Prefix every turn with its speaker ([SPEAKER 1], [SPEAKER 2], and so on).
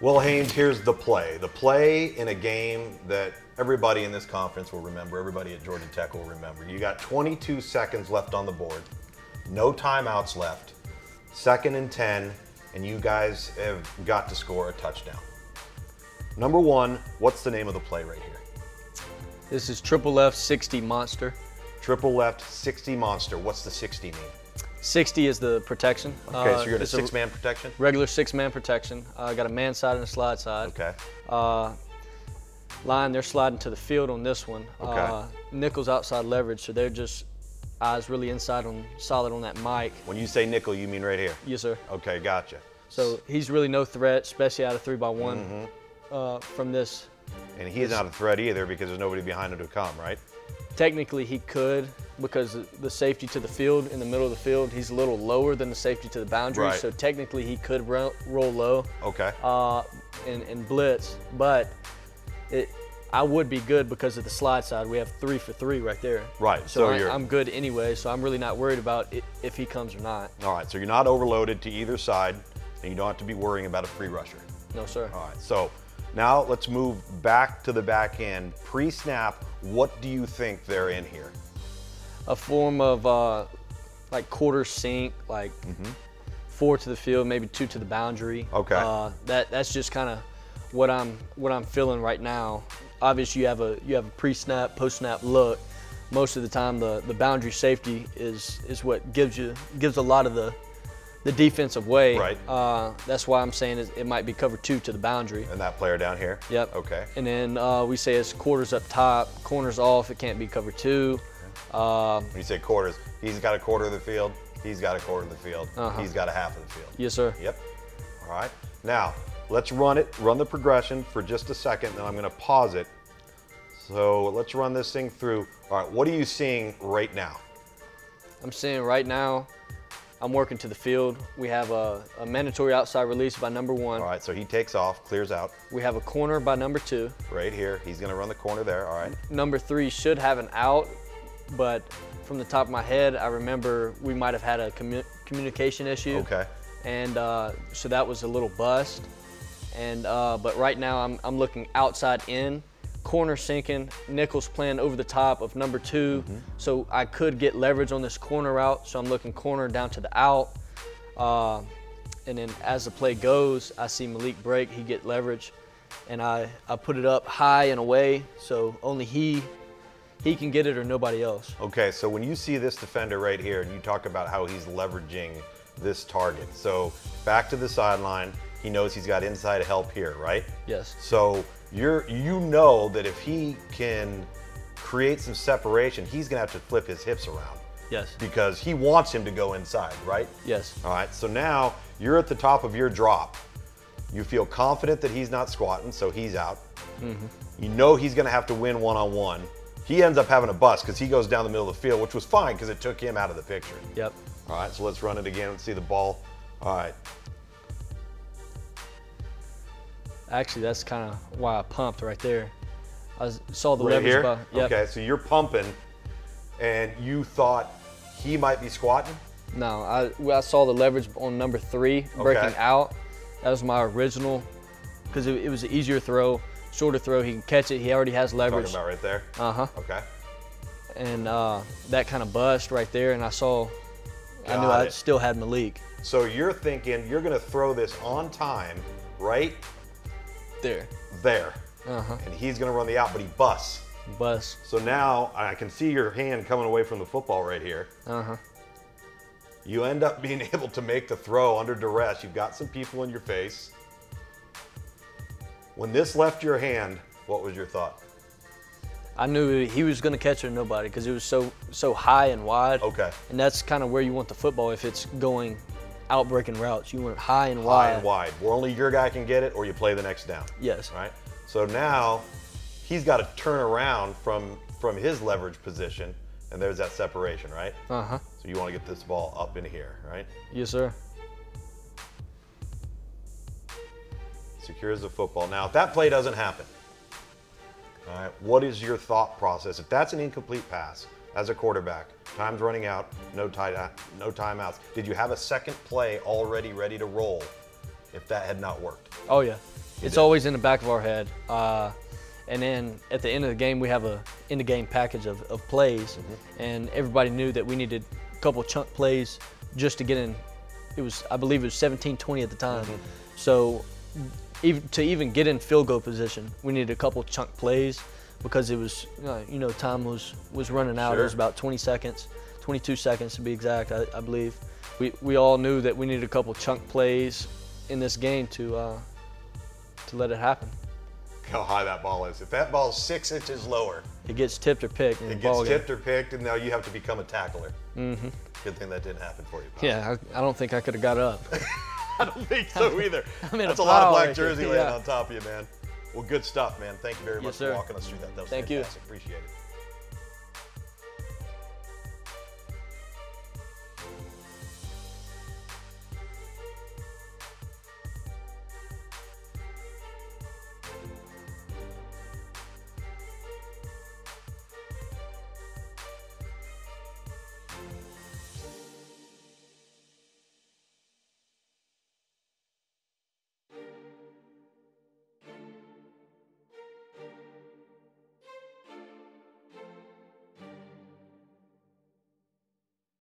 [SPEAKER 1] Well, Haynes, here's the play. The play in a game that everybody in this conference will remember, everybody at Georgia Tech will remember. You got 22 seconds left on the board, no timeouts left, 2nd and 10, and you guys have got to score a touchdown. Number one, what's the name of the play right here?
[SPEAKER 2] This is triple left 60 monster.
[SPEAKER 1] Triple left 60 monster. What's the 60 mean?
[SPEAKER 2] 60 is the protection.
[SPEAKER 1] Okay, so you're in a 6-man protection?
[SPEAKER 2] Regular 6-man protection. Got a man side and a slide side.
[SPEAKER 1] Okay.
[SPEAKER 2] Line, they're sliding to the field on this one.
[SPEAKER 1] Okay.
[SPEAKER 2] Nickel's outside leverage, so they're just eyes really inside on solid on that mic.
[SPEAKER 1] When you say nickel, you mean right here?
[SPEAKER 2] Yes, sir.
[SPEAKER 1] Okay, gotcha.
[SPEAKER 2] So he's really no threat, especially out of 3x1 from this.
[SPEAKER 1] And he's not a threat either because there's nobody behind him to come, right?
[SPEAKER 2] Technically, he could, because the safety to the field, in the middle of the field, he's a little lower than the safety to the boundary.
[SPEAKER 1] Right.
[SPEAKER 2] So technically, he could roll low.
[SPEAKER 1] Okay.
[SPEAKER 2] And blitz, but I would be good because of the slide side. We have 3 for 3 right there.
[SPEAKER 1] Right.
[SPEAKER 2] So I'm good anyway. So I'm really not worried about if he comes or not.
[SPEAKER 1] All right. So you're not overloaded to either side, and you don't have to be worrying about a free rusher.
[SPEAKER 2] No, sir.
[SPEAKER 1] All right. So now let's move back to the back end. Pre-snap, what do you think they're in here?
[SPEAKER 2] A form of like quarter sink, like 4 to the field, maybe 2 to the boundary.
[SPEAKER 1] Okay.
[SPEAKER 2] That's just kind of what I'm feeling right now. Obviously, you have a pre-snap, post-snap look. Most of the time, the boundary safety is what gives a lot of the defensive away.
[SPEAKER 1] Right.
[SPEAKER 2] That's why I'm saying it might be cover 2 to the boundary.
[SPEAKER 1] And that player down here?
[SPEAKER 2] Yep.
[SPEAKER 1] Okay.
[SPEAKER 2] And then we say it's quarters up top, corners off. It can't be cover 2.
[SPEAKER 1] When you say quarters, he's got a quarter of the field. He's got a quarter of the field. He's got a half of the field.
[SPEAKER 2] Yes, sir.
[SPEAKER 1] Yep. All right. Now, let's run the progression for just a second, then I'm going to pause it. So let's run this thing through. All right, what are you seeing right now?
[SPEAKER 2] I'm seeing right now, I'm working to the field. We have a mandatory outside release by number 1.
[SPEAKER 1] All right, so he takes off, clears out.
[SPEAKER 2] We have a corner by number 2.
[SPEAKER 1] Right here. He's going to run the corner there. All right.
[SPEAKER 2] Number 3 should have an out, but from the top of my head, I remember we might have had a communication issue.
[SPEAKER 1] Okay.
[SPEAKER 2] And so that was a little bust. And but right now I'm looking outside in, corner sinking, nickels playing over the top of number 2, so I could get leverage on this corner route. So I'm looking corner down to the out, and then as the play goes, I see Malik break, he get leverage, and I put it up high and away, so only he can get it or nobody else.
[SPEAKER 1] Okay, so when you see this defender right here, and you talk about how he's leveraging this target, so back to the sideline. He knows he's got inside help here, right?
[SPEAKER 2] Yes.
[SPEAKER 1] So you know that if he can create some separation, he's gonna have to flip his hips around.
[SPEAKER 2] Yes.
[SPEAKER 1] Because he wants him to go inside, right?
[SPEAKER 2] Yes.
[SPEAKER 1] All right, so now you're at the top of your drop. You feel confident that he's not squatting, so he's out. You know he's gonna have to win one-on-one. He ends up having a bust because he goes down the middle of the field, which was fine because it took him out of the picture.
[SPEAKER 2] Yep.
[SPEAKER 1] All right, so let's run it again and see the ball. All right.
[SPEAKER 2] Actually, that's kind of why I pumped right there. I saw the
[SPEAKER 1] Right
[SPEAKER 2] leverage
[SPEAKER 1] here?
[SPEAKER 2] by, yep.
[SPEAKER 1] Okay, so you're pumping, and you thought he might be squatting?
[SPEAKER 2] No, I saw the leverage on number 3 breaking out. That was my original, because it was an easier throw, shorter throw. He can catch it. He already has leverage.
[SPEAKER 1] Talking about right there?
[SPEAKER 2] Uh-huh.
[SPEAKER 1] Okay.
[SPEAKER 2] And that kind of bust right there, and I knew I still had Malik.
[SPEAKER 1] So you're thinking you're going to throw this on time right
[SPEAKER 2] there.
[SPEAKER 1] And he's going to run the out, but he busts.
[SPEAKER 2] Bust.
[SPEAKER 1] So now I can see your hand coming away from the football right here. You end up being able to make the throw under duress. You've got some people in your face. When this left your hand, what was your thought?
[SPEAKER 2] I knew he was going to catch it or nobody because it was so high and wide.
[SPEAKER 1] Okay.
[SPEAKER 2] And that's kind of where you want the football if it's going out-breaking routes. You want it high and wide.
[SPEAKER 1] High and wide. Where only your guy can get it or you play the next down.
[SPEAKER 2] Yes.
[SPEAKER 1] Right? So now he's got to turn around from his leverage position, and there's that separation, right? So you want to get this ball up in here, right?
[SPEAKER 2] Yes, sir.
[SPEAKER 1] Secures the football. Now, if that play doesn't happen, all right, what is your thought process? If that's an incomplete pass as a quarterback, time's running out, no timeouts, did you have a second play already ready to roll if that had not worked?
[SPEAKER 2] Oh, yeah. It's always in the back of our head. And then at the end of the game, we have a in-the-game package of plays, and everybody knew that we needed a couple chunk plays just to get in. I believe it was 17-20 at the time. So to even get in field goal position, we needed a couple chunk plays because it was, time was running out. It was about 20 seconds, 22 seconds to be exact, I believe. We all knew that we needed a couple chunk plays in this game to let it happen.
[SPEAKER 1] How high that ball is. If that ball is 6 inches lower,
[SPEAKER 2] it gets tipped or picked.
[SPEAKER 1] It gets tipped or picked, and now you have to become a tackler. Good thing that didn't happen for you, Pop.
[SPEAKER 2] Yeah, I don't think I could have got up.
[SPEAKER 1] I don't think so either. That's a lot of black jersey laying on top of you, man. Well, good stuff, man. Thank you very much for walking us through that. That was fantastic. Appreciate it.